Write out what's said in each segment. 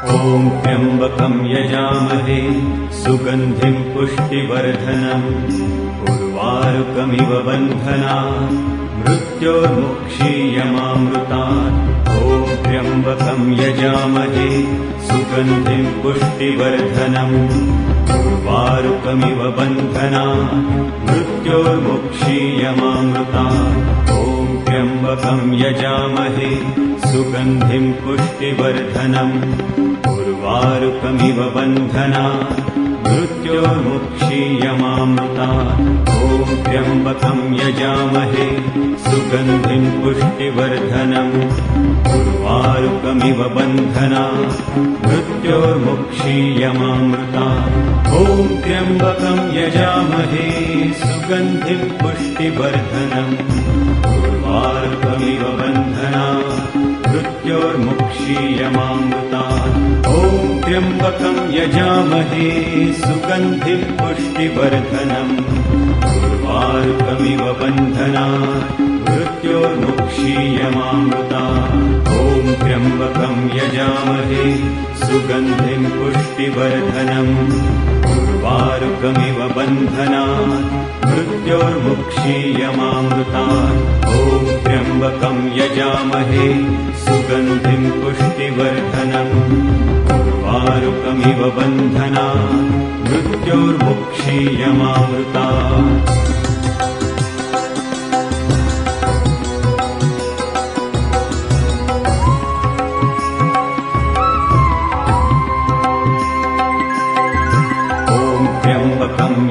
ॐ त्र्यम्बकं यजामहे सुगन्धिं पुष्टिवर्धनम् उर्वारुकमिव बन्धनात् मृत्योर्मुक्षीयमामृतात्। ॐ त्र्यम्बकं यजामहे सुगन्धिं पुष्टिवर्धनम् उर्वारुकमिव बन्धनात् मृत्योर्मुक्षीयमामृतात्। ॐ त्र्यम्बकं यजामहे सुगन्धिं पुष्टिवर्धनम् उर्वारुकमिव बन्धनात् मृत्योर्मुक्षीयमामृतात्। ॐ त्र्यम्बकं यजामहे सुगन्धिं पुष्टिवर्धनम् उर्वारुकमिव बन्धनात् मृत्योर्मुक्षीयमामृतात्। ॐ त्र्यम्बकं यजामहे सुगन्धिं पुष्टिवर्धनम् उर्वारुकमिव बन्धनात् मृत्योर्मुक्षीयमामृतात्। ॐ त्र्यम्बकं यजामहे सुगन्धिं पुष्टिवर्धनम् उर्वारुकमिव बन्धनात् मृत्योर्मुक्षीयमामृतात्। ॐ त्र्यम्बकं यजामहे सुगन्धिं पुष्टिवर्धनम् उर्वारुकमिव बन्धनात् मृत्योर्मुक्षीयमामृतात्। ॐ त्र्यम्बकं यजामहे सुगन्धिं पुष्टिवर्धनम् उर्वारुकमिव बन्धनात् मृत्योर्मुक्षीयमामृतात्।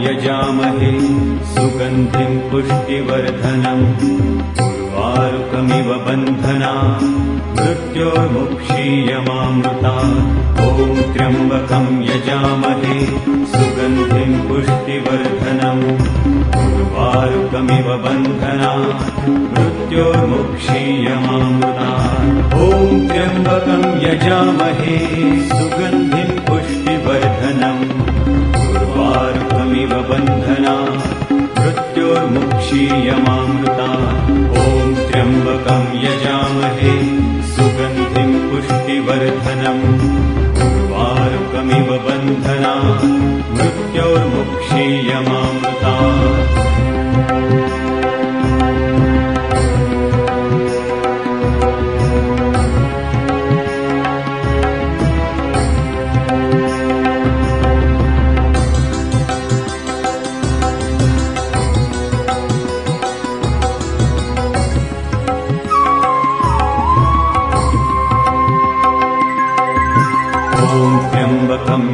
यजामहे सुगन्धिं पुष्टिवर्धनम् उर्वारुकमिव बन्धनात् मृत्योर्मुक्षीयमामृतात्। ॐ त्र्यम्बकं यजामहे सुगन्धिं पुष्टिवर्धनम् उर्वारुकमिव बन्धनात् मृत्योर्मुक्षीयमामृतात्। ॐ त्र्यम्बकं यजामहे सुगन्धिं पुष्टिवर्धनम् उर्वारुकमिव बन्धनात् मृत्योर्मुक्षीयमामृतात्। ॐ त्र्यम्बकं यजामहे सुगन्धिं पुष्टिवर्धनम् उर्वारुकमिव बन्धनात् मृत्योर्मुक्षीयमामृतात्।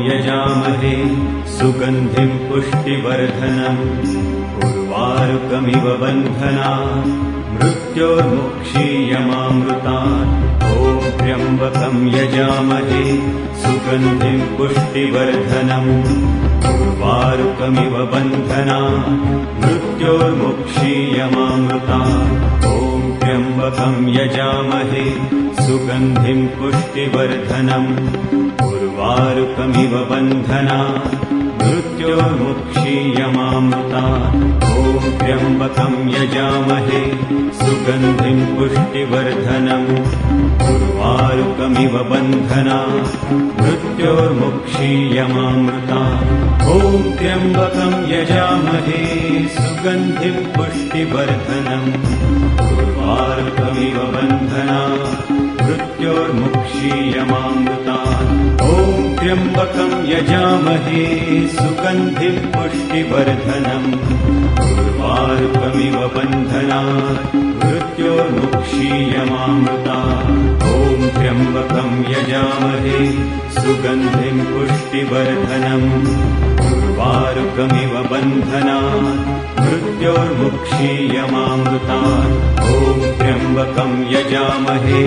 यजामहे सुगन्धिं पुष्टिवर्धनम् उर्वारुकमिव बन्धनात् मृत्योर्मुक्षीयमामृतात्। ॐ त्र्यम्बकं यजामहे सुगन्धिं पुष्टिवर्धनम् उर्वारुकमिव बन्धनात् मृत्योर्मुक्षीयमामृतात्। ॐ त्र्यम्बकं यजामहे सुगन्धिं पुष्टिवर्धनम् उर्वारुकमिव बन्धनात् मृत्योर्मुक्षीयमामृतात्। ॐ त्र्यम्बकं यजामहे सुगन्धिं पुष्टिवर्धनम् उर्वारुकमिव बन्धनात् मृत्योर्मुक्षीयमामृतात्। ॐ त्र्यम्बकं यजामहे सुगन्धिं पुष्टिवर्धनम् उर्वारुकमिव बन्धनात् मृत्योर्मुक्षीयमामृतात्। ॐ त्र्यम्बकं यजामहे सुगन्धिं पुष्टिवर्धनम् उर्वारुकमिव बन्धनात् मृत्योर्मुक्षीयमामृतात्। ॐ त्र्यम्बकं यजामहे सुगन्धिं पुष्टिवर्धनम् उर्वारुकमिव बन्धनात् मृत्योर्मुक्षीयमामृतात्। ॐ त्र्यम्बकं यजामहे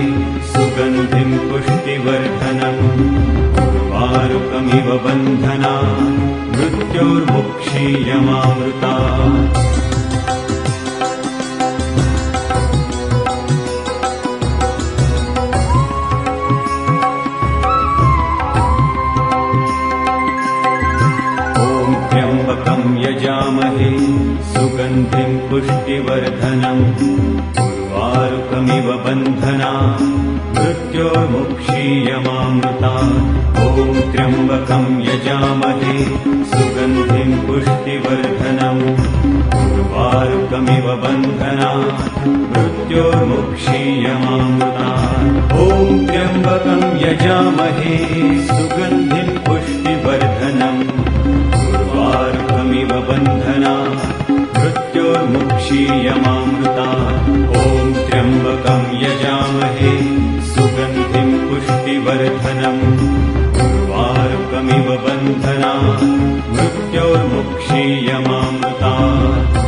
सुगन्धिं पुष्टिवर्धनम् उर्वारुकमिव बन्धनात् मृत्योर्मुक्षीयमामृतात्। यजामहे सुगन्धिं पुष्टिवर्धनम् उर्वारुकमिव उर्वारुकमिव बन्धना मृत्योर्मुक्षीयमामृतात् ॐ त्र्यम्बकं यजामहे सुगन्धिं पुष्टिवर्धनम् उर्वारुकमिव बन्धना मृत्योर्मुक्षीयमामृतात् ॐ त्र्यम्बकं यजामहे सुगन्धिं पुष्टिवर्धनम् उर्वारुकमिव बन्धना मृत्योर्मुक्षीयमामृतात् ॐ त्र्यम्बकं यजामहे सुगन्धिं पुष्टिवर्धनम् उर्वारुकमिव बन्धना मृत्योर्मुक्षीयमामृतात्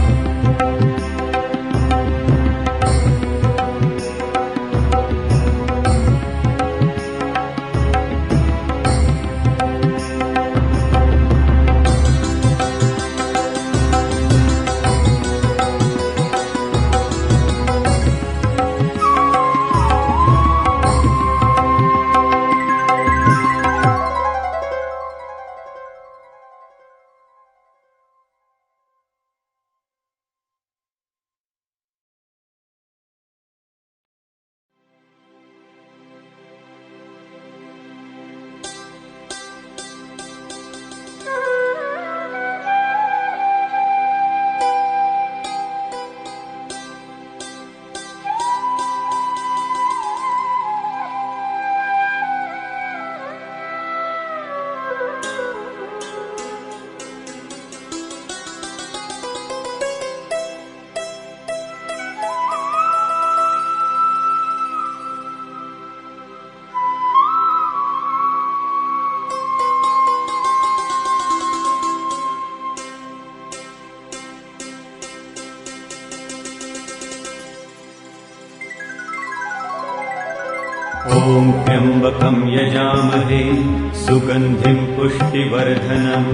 ॐ त्र्यम्बकं यजामहे सुगन्धिं पुष्टिवर्धनम्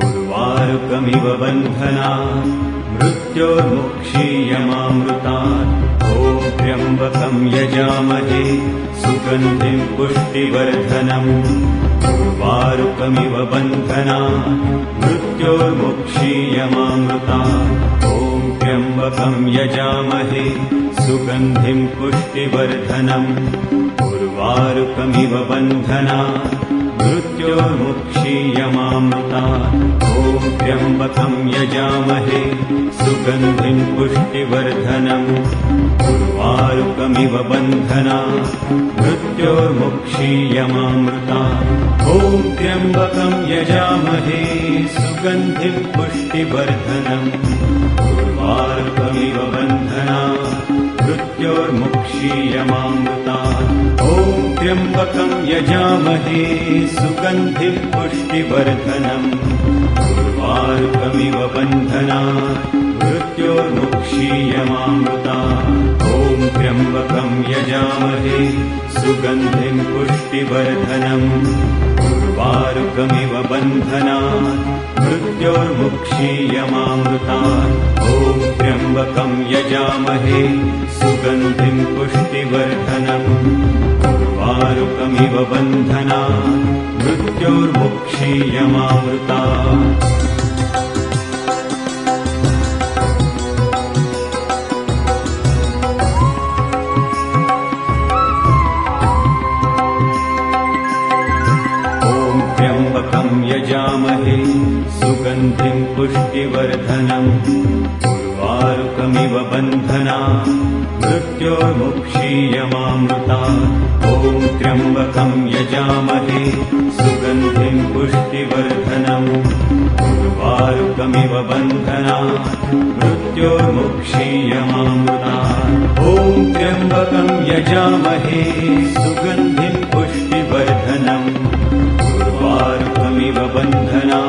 उर्वारुकमिव बन्धना मृत्योर्मुक्षीयमामृतात् ॐ त्र्यम्बकं यजामहे सुगन्धिं पुष्टिवर्धनम् उर्वारुकमिव बन्धना मृत्योर्मुक्षीयमामृतात् ॐ त्र्यम्बकं यजामहे सुगन्धिं पुष्टिवर्धनम् उर्वारुकमिव बन्धना मृत्योर्मुक्षीयमामृतात् ॐ त्र्यम्बकं यजामहे सुगन्धिं पुष्टिवर्धनम् उर्वारुकमिव बन्धना मृत्योर्मुक्षीयमामृतात् ॐ त्र्यम्बकं यजामहे सुगन्धिं पुष्टिवर्धनम् उर्वारुकमिव बन्धना मृत्योर्मुक्षीयमामृतात् ॐ त्र्यम्बकं यजामहे सुगन्धिं पुष्टिवर्धनम् उर्वारुकमिव बन्धना मृत्योर्मुक्षीयमामृतात् ॐ त्र्यम्बकं यजामहे सुगन्धिं पुष्टिवर्धनम् उर्वारुकमिव बन्धना मृत्योर्मुक्षीयमामृतात् ॐ त्र्यम्बकं यजामहे सुगन्धिं पुष्टिवर्धनम् उर्वारुकमिव बन्धना मृत्योर्मुक्षीयमामृतात् यजामहे सुगन्धिं पुष्टिवर्धनम् उर्वारुकमिव बन्धना मृत्योर्मुक्षीयमामृतात् ॐ त्र्यम्बकं यजामहे सुगन्धिं पुष्टिवर्धनम् उर्वारुकमिव बन्धना मृत्योर्मुक्षीयमामृतात् ॐ त्र्यम्बकं यजामहे सुगन्धिं पुष्टिवर्धनम् उर्वारुकमिव बन्धना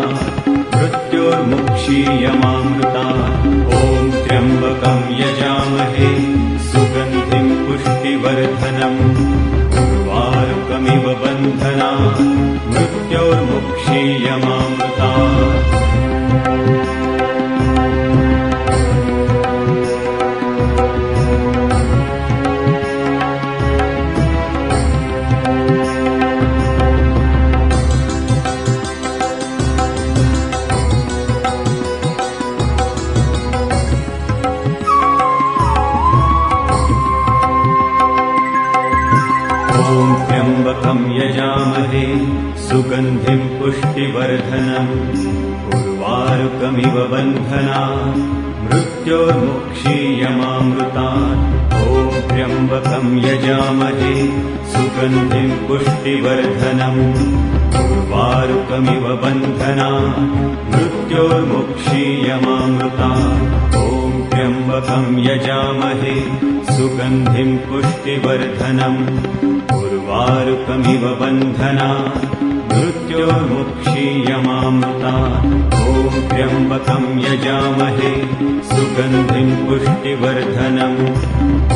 मृत्योर्मुक्षीयमामृतात् ॐ त्र्यम्बकं यजामहे सुगन्धिं पुष्टिवर्धनम् उर्वारुकमिव बन्धना मृत्योर्मुक्षीयमामृतात् त्र्यम्बकं यजामहे सुगन्धिं पुष्टिवर्धनम् उर्वारुकमिव बन्धनात् मृत्योर्मुक्षीयमामृतात् ॐ त्र्यम्बकं यजामहे सुगन्धिं पुष्टिवर्धनम् उर्वारुकमिव बन्धनात् मृत्योर्मुक्षीयमामृतात् ॐ त्र्यम्बकं यजामहे सुगन्धिं पुष्टिवर्धनम् उर्वारुकमिव बन्धनात् मृत्योर्मुक्षीयमामृतात् ॐ त्र्यम्बकं यजामहे सुगन्धिं पुष्टिवर्धनम्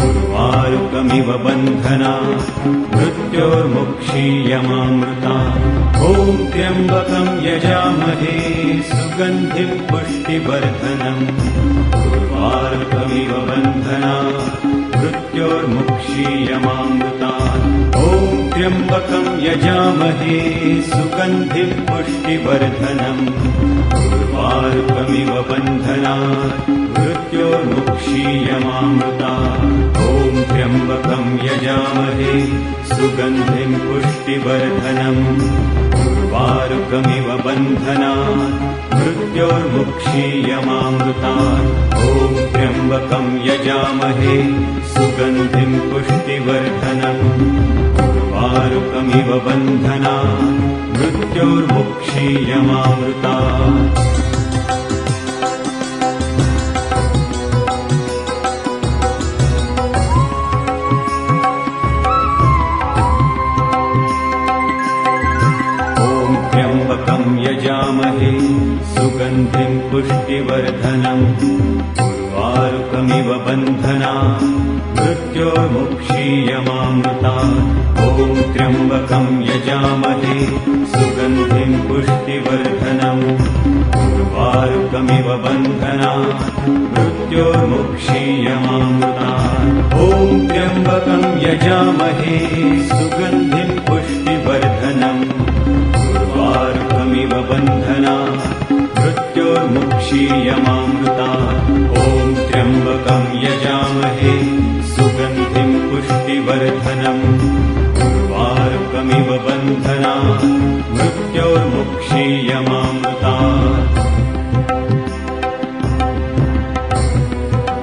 उर्वारुकमिव बन्धनात् मृत्योर्मुक्षीयमामृतात् ॐ त्र्यम्बकं यजामहे सुगन्धिं पुष्टिवर्धनम् उर्वारुकमिव बन्धनात् मृत्योर्मुक्षीयमामृतात् ॐ त्र्यम्बकं यजामहे सुगन्धिं पुष्टिवर्धनम् उर्वारुकमिव बन्धनात् मृत्योर्मुक्षीयमामृतात् ॐ त्र्यम्बकं यजामहे सुगन्धिं पुष्टिवर्धनम् उर्वारुकमिव बन्धनात् मृत्योर्मुक्षीयमामृतात् ॐ त्र्यम्बकं यजामहे सुगन्धिं पुष्टिवर्धनम् उर्वारुकमिव बन्धनात् मृत्योर्मुक्षीयमामृतात् यजामहे सुगन्धिं पुष्टिवर्धनम् उर्वारुकमिव बन्धनात् मृत्योर्मुक्षीयमामृतात् ॐ त्र्यम्बकं यजामहे सुगन्धिं पुष्टिवर्धनम् उर्वारुकमिव बन्धनात् मृत्योर्मुक्षीयमामृतात् ॐ त्र्यम्बकं यजामहे सुगन्धिं पुष्टिवर्धनम् उर्वारुकमिव बन्धनात् मृत्योर्मुक्षीयमामृतात् ॐ त्र्यम्बकं यजामहे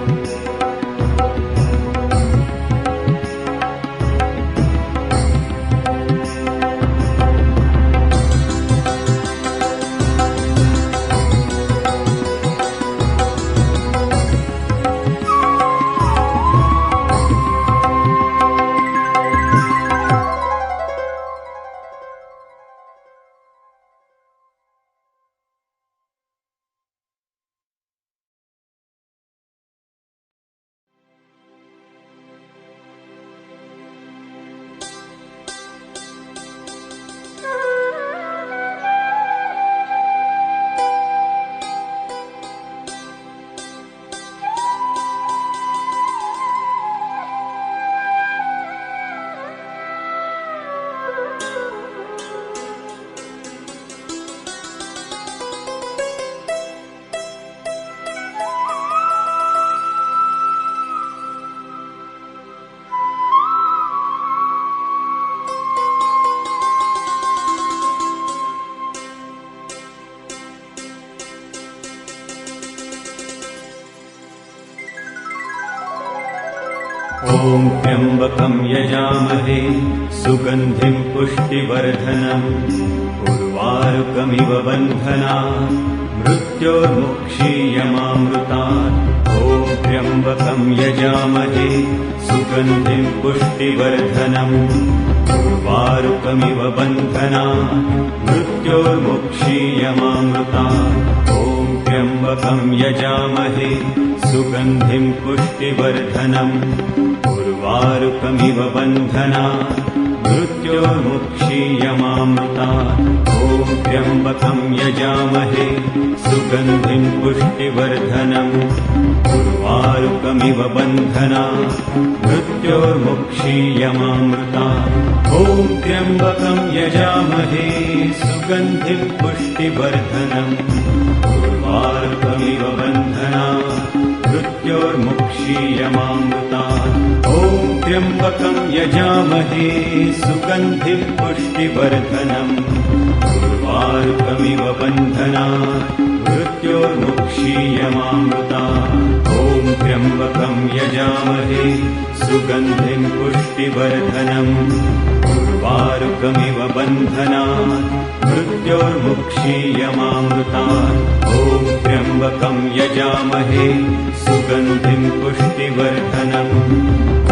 सुगन्धिं पुष्टिवर्धनम् उर्वारुकमिव बन्धनात् मृत्योर्मुक्षीयमामृतात् ॐ त्र्यम्बकं यजामहे सुगन्धिं पुष्टिवर्धनम् उर्वारुकमिव बन्धनात् मृत्योर्मुक्षीयमामृतात् ॐ त्र्यम्बकं यजामहे सुगन्धिं पुष्टिवर्धनम् उर्वारुकमिव बन्धनात् मृत्योर्मुक्षीयमामृतात् ॐ त्र्यम्बकं यजामहे सुगन्धिं पुष्टिवर्धनम् उर्वारुकमिव बन्धनात् मृत्योर्मुक्षीयमामृतात् ॐ त्र्यम्बकं यजामहे सुगन्धिं पुष्टिवर्धनम् उर्वारुकमिव बन्धनात् मृत्योर्मुक्षीयमामृतात् ॐ त्र्यम्बकं यजामहे सुगन्धिं पुष्टिवर्धनम् उर्वारुकमिव बन्धनात् मृत्योर्मुक्षीयमामृतात् ॐ त्र्यम्बकं यजामहे सुगन्धिं पुष्टिवर्धनम् उर्वारुकमिव बन्धनात् मृत्योर्मुक्षीयमामृतात् ॐ त्र्यम्बकं यजामहे सुगन्धिं पुष्टिवर्धनम् उर्वारुकमिव बन्धनात् मृत्योर्मुक्षीयमामृतात् ॐ त्र्यम्बकं यजामहे सुगन्धिं पुष्टिवर्धनम्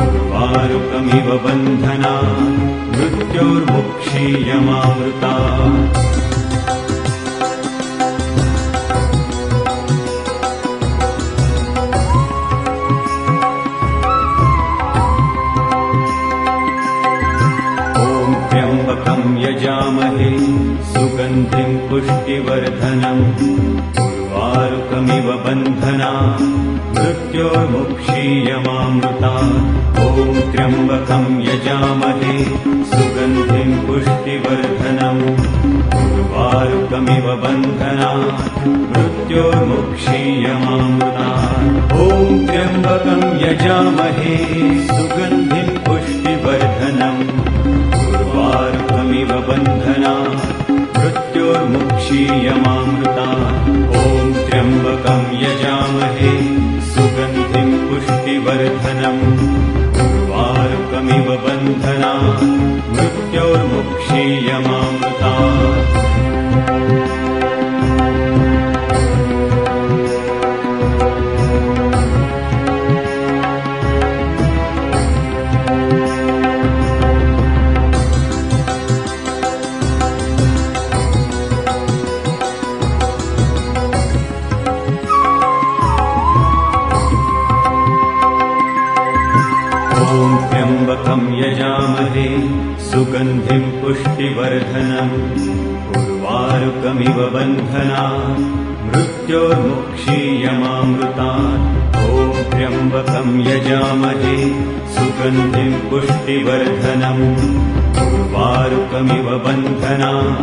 उर्वारुकमिव बन्धनात् मृत्योर्मुक्षीयमामृतात् यजामहे सुगन्धिं पुष्टिवर्धनम् उर्वारुकमिव बन्धनात् मृत्योर्मुक्षीयमामृतात् ॐ त्र्यम्बकं यजामहे सुगन्धिं पुष्टिवर्धनम् उर्वारुकमिव बन्धनात् मृत्योर्मुक्षीयमामृतात् ॐ त्र्यम्बकं यजामहे सुगन्धिं पुष्टिवर्धनम् उर्वारुकमिव बन्धनात् मृत्योर्मुक्षीयमामृतात् ॐ त्र्यम्बकं यजामहे सुगन्धिं पुष्टिवर्धनम् उर्वारुकमिव बन्धनात् मृत्योर्मुक्षीयमामृतात् त्र्यम्बकं यजामहे सुगन्धिं पुष्टिवर्धनम् उर्वारुकमिव बन्धनात् मृत्योर्मुक्षीयमामृतात् ॐ त्र्यम्बकं यजामहे सुगन्धिं पुष्टिवर्धनम् उर्वारुकमिव बन्धनात्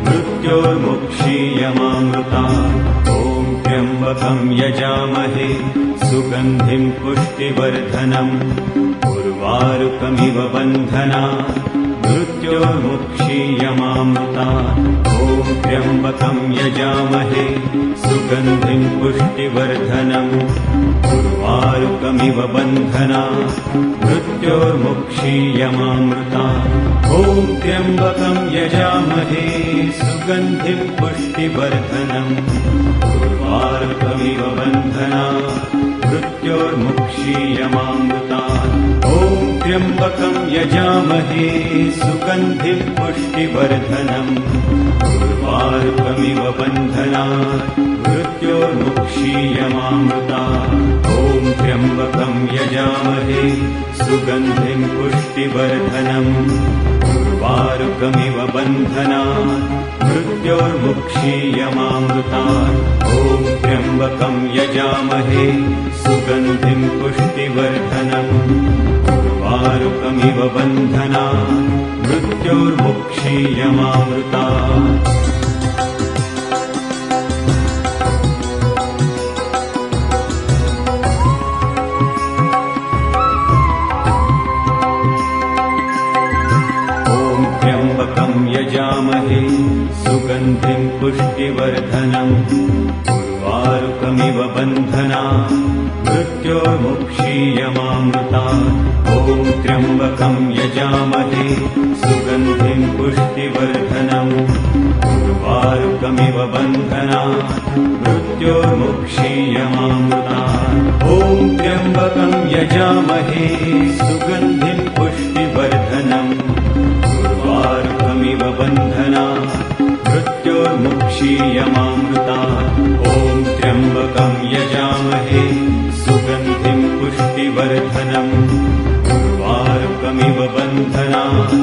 मृत्योर्मुक्षीयमामृतात् ॐ त्र्यम्बकं यजामहे सुगन्धिं पुष्टिवर्धनम् उर्वारुकमिव बन्धनात् मृत्योर्मुक्षीयमामृतात् ॐ त्र्यम्बकं यजामहे सुगन्धिं पुष्टिवर्धनम् उर्वारुकमिव बन्धनात् मृत्योर्मुक्षीयमामृतात् ॐ त्र्यम्बकं यजामहे सुगन्धिं पुष्टिवर्धनम् उर्वारुकमिव बन्धनात् मृत्योर्मुक्षीयमामृतात् ॐ त्र्यम्बकं यजामहे सुगन्धिं पुष्टिवर्धनम् उर्वारुकमिव बन्धनात् मृत्योर्मुक्षीयमामृतात् ॐ त्र्यम्बकं यजामहे सुगन्धिं पुष्टिवर्धनम् उर्वारुकमिव बन्धनात् मृत्योर्मुक्षीयमामृतात् ॐ त्र्यम्बकं यजामहे सुगन्धिं पुष्टिवर्धनम् उर्वारुकमिव बन्धनात् मृत्योर्मुक्षीयमामृतात् त्र्यम्बकं यजामहे सुगन्धिं पुष्टिवर्धनम् उर्वारुकमिव बन्धनात् मृत्योर्मुक्षीयमामृतात् ॐ त्र्यम्बकं यजामहे सुगन्धिं पुष्टिवर्धनम् उर्वारुकमिव बन्धनात् मृत्योर्मुक्षीयमामृतात् ॐ त्र्यम्बकं यजामहे सुगन्धिं पुष्टिवर्धनम् उर्वारुकमिव बन्धनात् मृत्योर्मुक्षीयमामृतात् ॐ त्र्यम्बकं यजामहे सुगन्धिं पुष्टिवर्धनम् उर्वारुकमिव बन्धनात्